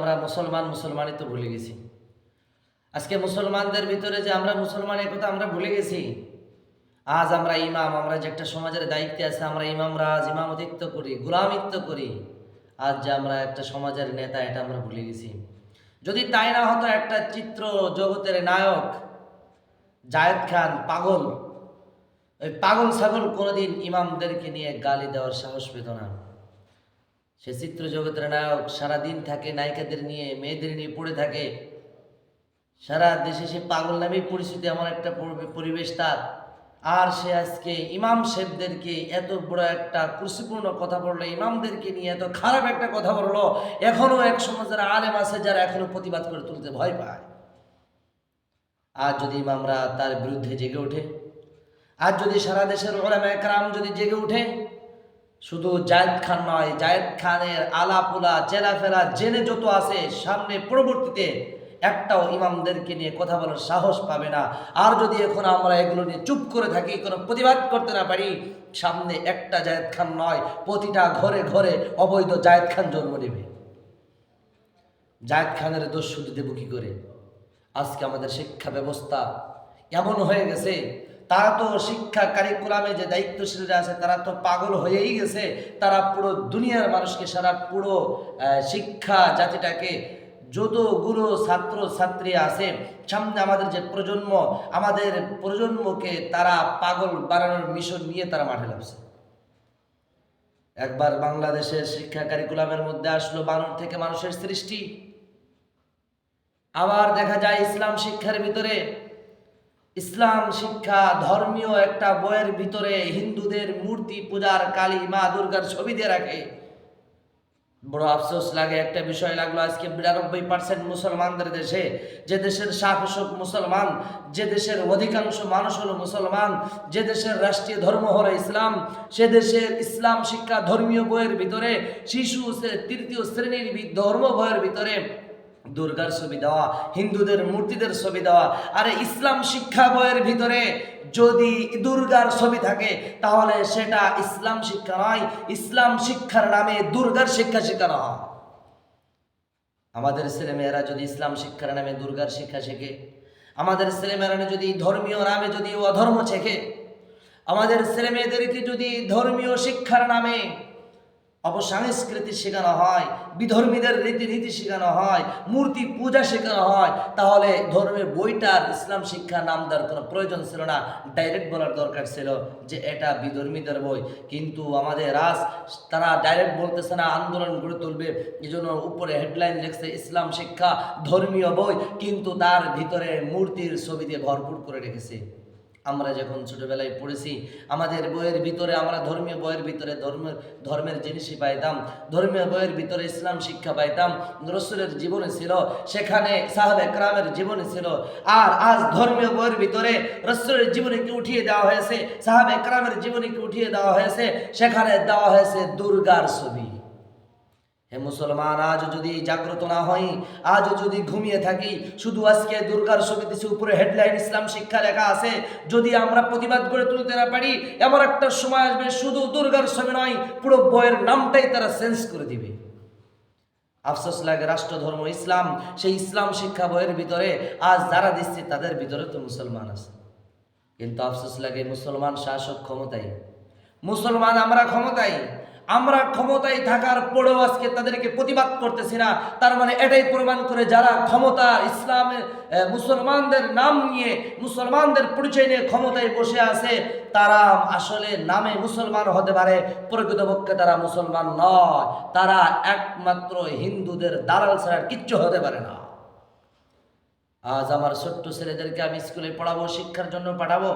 আমরা মুসলমানই তো ভুলে গেছি। আজকে মুসলমানদের ভিতরে যে আমরা মুসলমান এই কথা আমরা ভুলে গেছি। আজ আমরা ইমাম, আমরা যে একটা সমাজের দায়িত্বে আছে, আমরা ইমামরা আজ ইমামতিত্ব করি, গোলামিত্ব করি। আজ যে আমরা একটা সমাজের নেতা, এটা আমরা ভুলে গেছি। যদি তাই না হতো, একটা চিত্র জগতের নায়ক জায়েদ খান পাগল, ওই পাগল ছাগল কোনোদিন ইমামদেরকে নিয়ে গালি দেওয়ার সাহস পেত না। সে চিত্র জগতের নায়ক, সারাদিন থাকে নায়িকাদের নিয়ে, মেয়েদের নিয়ে পড়ে থাকে। সারা দেশে সে পাগল নামেই পরিচিত, এমন একটা পরিবেশ তার। আর সে আজকে ইমাম সাহেবদেরকে এত বড় একটা কুরসিপূর্ণ কথা বললো, ইমামদেরকে নিয়ে এত খারাপ একটা কথা বললো। এখনো এক সমাজের আলেম আছে যারা এখনো প্রতিবাদ করে তুলতে ভয় পায়। আর যদি ইমামরা তার বিরুদ্ধে জেগে ওঠে, আজ যদি সারা দেশের উলামায়ে কেরাম যদি জেগে ওঠে, শুধু জায়েদ খান নয়, জায়েদ খানের আলাপুলা চেলাফেরা জেনে যত আছে, সামনে পরবর্তীতে একটাও ইমামদেরকে নিয়ে কথা বলার সাহস পাবে না। আর যদি এখন আমরা এগুলো নিয়ে চুপ করে থাকি, কোনো প্রতিবাদ করতে না পারি, সামনে একটা জায়েদ খান নয়, প্রতিটা ঘরে ঘরে অবৈধ জায়েদ খান জন্ম নেবে। জায়েদ খানের দোষ শুধু দেব কি করে? আজকে আমাদের শিক্ষা ব্যবস্থা এমন হয়ে গেছে, তারা তো শিক্ষা কারিকুলামে যে দায়িত্বশীলরা আছে তারা তো পাগল হয়েই গেছে। তারা পুরো দুনিয়ার মানুষকে, সারা পুরো শিক্ষা জাতিটাকে, যতগুলো ছাত্র ছাত্রী আছে সামনে আমাদের যে প্রজন্ম, আমাদের প্রজন্মকে তারা পাগল বানানোর মিশন নিয়ে তারা মাঠে নামছে। একবার বাংলাদেশের শিক্ষা কারিকুলামের মধ্যে আসলো বানর থেকে মানুষের সৃষ্টি। আবার দেখা যায় ইসলাম শিক্ষার ভিতরে, ইসলাম শিক্ষা ধর্মীয় একটা বইয়ের ভিতরে হিন্দুদের মূর্তি পূজার, কালী মা দুর্গার ছবি দিয়ে রাখে। বড় আফসোস লাগে, একটা বিষয় লাগলো, আজকে 92% মুসলমানদের দেশে, যে দেশের শাসক মুসলমান, যে দেশের অধিকাংশ মানুষ হলো মুসলমান, যে দেশের রাষ্ট্রীয় ধর্ম হলো ইসলাম, সে দেশের ইসলাম শিক্ষা ধর্মীয় বইয়ের ভিতরে, শিশু তৃতীয় শ্রেণীর ধর্ম বইয়ের ভিতরে দুর্গার ছবি দেওয়া, হিন্দুদের মূর্তিদের ছবি দেওয়া। আর ইসলাম শিক্ষা বইয়ের ভিতরে যদি দুর্গার ছবি থাকে তাহলে সেটা ইসলাম শিক্ষা নয়, ইসলাম শিক্ষার নামে দুর্গার শিক্ষা শেখানো হয়। আমাদের ছেলেমেয়েরা যদি ইসলাম শিক্ষার নামে দুর্গার শিক্ষা শেখে, আমাদের ছেলেমেয়েরা যদি ধর্মীয় নামে যদি অধর্ম শেখে, আমাদের ছেলেমেয়েদেরকে যদি ধর্মীয় শিক্ষার নামে অপসংস্কৃতি শেখানো হয়, বিধর্মীদের রীতিনীতি শেখানো হয়, মূর্তি পূজা শেখানো হয়, তাহলে ধর্মের বইটার ইসলাম শিক্ষা নাম দেওয়ার কোনো প্রয়োজন ছিল না। ডাইরেক্ট বলার দরকার ছিল যে এটা বিধর্মীদের বই। কিন্তু আমাদের তারা ডাইরেক্ট বলতেছে না, আন্দোলন গড়ে তুলবে, এই জন্য উপরে হেডলাইন লিখছে ইসলাম শিক্ষা ধর্মীয় বই, কিন্তু তার ভিতরে মূর্তির ছবি দিয়ে ভরপুর করে রেখেছে। আমরা যখন ছোটবেলায় পড়েছি, আমাদের বইয়ের ভিতরে, আমরা ধর্মীয় বইয়ের ভিতরে ধর্মের জিনিসই পাইতাম, ধর্মীয় বইয়ের ভিতরে ইসলাম শিক্ষা পাইতাম, রাসূলের জীবনী ছিল, সেখানে সাহাবে কেরামের জীবনী ছিল। আর আজ ধর্মীয় বইয়ের ভিতরে রাসূলের জীবনীকে উঠিয়ে দেওয়া হয়েছে, সাহাবে কেরামের জীবনীকে উঠিয়ে দেওয়া হয়েছে, সেখানে দেওয়া হয়েছে দুর্গার ছবি। হে মুসলমান, আজ যদি জাগ্রত না হই, আজ যদি ঘুমিয়ে থাকি, শুধু আজকে দুর্গার ছবি দিচ্ছে, উপরে হেডলাইন ইসলাম শিক্ষা লেখা আছে, যদি আমরা প্রতিবাদ করে তুলতে না পারি, এমন একটা সময় আসবে শুধু দুর্গার ছবি নয়, পুরো বইয়ের নামটাই তারা চেঞ্জ করে দিবে। আফসোস লাগে, রাষ্ট্র ধর্ম ইসলাম, সেই ইসলাম শিক্ষা বইয়ের ভিতরে আজ যারা দিচ্ছে তাদের ভিতরে তো মুসলমান আছে। কিন্তু আফসোস লাগে, মুসলমান শাসক ক্ষমতায়, মুসলমান আমরা ক্ষমতায়, আমরা ক্ষমতায় থাকার পরেও আজকে তাদেরকে প্রতিবাদ করতেছি না। তার মানে এটাই প্রমাণ করে যারা ক্ষমতা, ইসলামের মুসলমানদের নাম নিয়ে, মুসলমানদের পরিচয় নিয়ে ক্ষমতায় বসে আছে, তারা আসলে নামে মুসলমান হতে পারে, প্রকৃতপক্ষে তারা মুসলমান নয়, তারা একমাত্র হিন্দুদের দালাল ছাড়া কিচ্ছু হতে পারে না। আজ আমার ছোট্ট ছেলেদেরকে আমি স্কুলে পড়াবো, শিক্ষার জন্য পাঠাবো,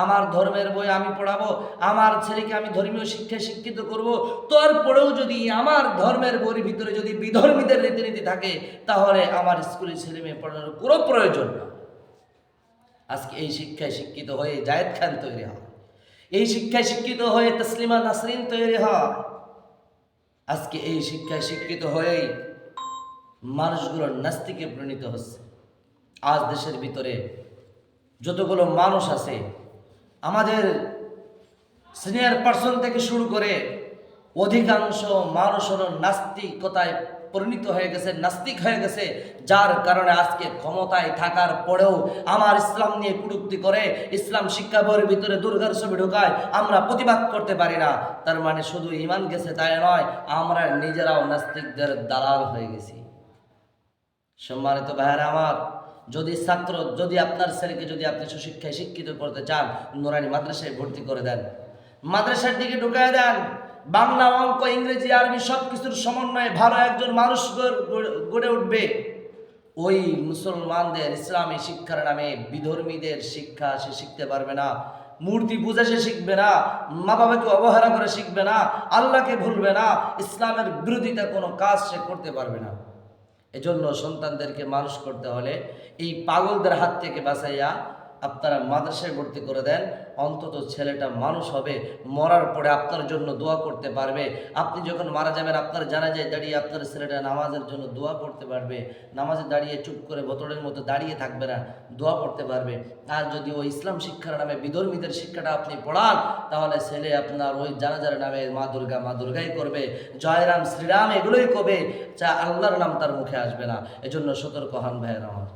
আমার ধর্মের বই আমি পড়াবো, আমার ছেলেকে আমি ধর্মীয় শিক্ষায় শিক্ষিত করব। তারপরেও যদি আমার ধর্মের বইয়ের ভিতরে যদি বিধর্মীদের রীতিনীতি থাকে, তাহলে আমার স্কুলে ছেলে মেয়ে পড়ানোর কোনো প্রয়োজন না। আজকে এই শিক্ষায় শিক্ষিত হয়ে জায়েদ খান তৈরি হয়, এই শিক্ষায় শিক্ষিত হয়ে তসলিমা নাসরিন তৈরি হয়, আজকে এই শিক্ষায় শিক্ষিত হয়েই মানুষগুলো নাস্তিকে পরিণত হচ্ছে। আজ দেশের ভিতরে যতগুলো মানুষ আছে, আমাদের সিনিয়র পার্সন থেকে শুরু করে অধিকাংশ মানুষ হলো নাস্তিকতায় পরিণত হয়ে গেছে, নাস্তিক হয়ে গেছে, যার কারণে আজকে ক্ষমতায় থাকার পরেও আমার ইসলাম নিয়ে কটূক্তি করে, ইসলাম শিক্ষা বইয়ের ভিতরে দুর্গার ছবি ঢোকায়, আমরা প্রতিবাদ করতে পারি না। তার মানে শুধু ঈমান গেছে তাই নয়, আমরা নিজেরাও নাস্তিকদের দালাল হয়ে গেছি। সম্মানিত ভাইয়েরা আমার, যদি আপনার ছেলেকে যদি আপনি সুশিক্ষায় শিক্ষিত করতে চান, নুরানি মাদ্রাসায় ভর্তি করে দেন, মাদ্রাসার দিকে ঢুকায় দেন। বাংলা, অঙ্ক, ইংরেজি, আরবি সব কিছুর সমন্বয়ে ভালো একজন মানুষ গড়ে উঠবে। ওই মুসলমানদের ইসলামী শিক্ষার নামে বিধর্মীদের শিক্ষা সে শিখতে পারবে না, মূর্তি পূজা সে শিখবে না, মা বাবাকে অবহেলা করে শিখবে না, আল্লাহকে ভুলবে না, ইসলামের বিরোধিতা কোনো কাজ সে করতে পারবে না। এজন্য সন্তানদেরকে মানুষ করতে হলে এই পাগলদের হাত থেকে বাঁচাইয়া আপনারা মাদ্রাসায় ভর্তি করে দেন। অন্তত ছেলেটা মানুষ হবে, মরার পরে আপনার জন্য দোয়া করতে পারবে। আপনি যখন মারা যাবেন, আপনার জানাজায় দাঁড়িয়ে আপনার ছেলেটা নামাজের জন্য দোয়া করতে পারবে। নামাজে দাঁড়িয়ে চুপ করে বোতলের মতো দাঁড়িয়ে থাকবে না, দোয়া করতে পারবে। আর যদি ওই ইসলাম শিক্ষার নামে বিধর্মীদের শিক্ষাটা আপনি পড়ান, তাহলে ছেলে আপনার ওই জানাজার নামে মা দুর্গাই করবে, জয়রাম শ্রীরাম এগুলোই করবে, যা আল্লাহর নাম তার মুখে আসবে না। এজন্য সতর্ক হন ভাইয়ের আমার।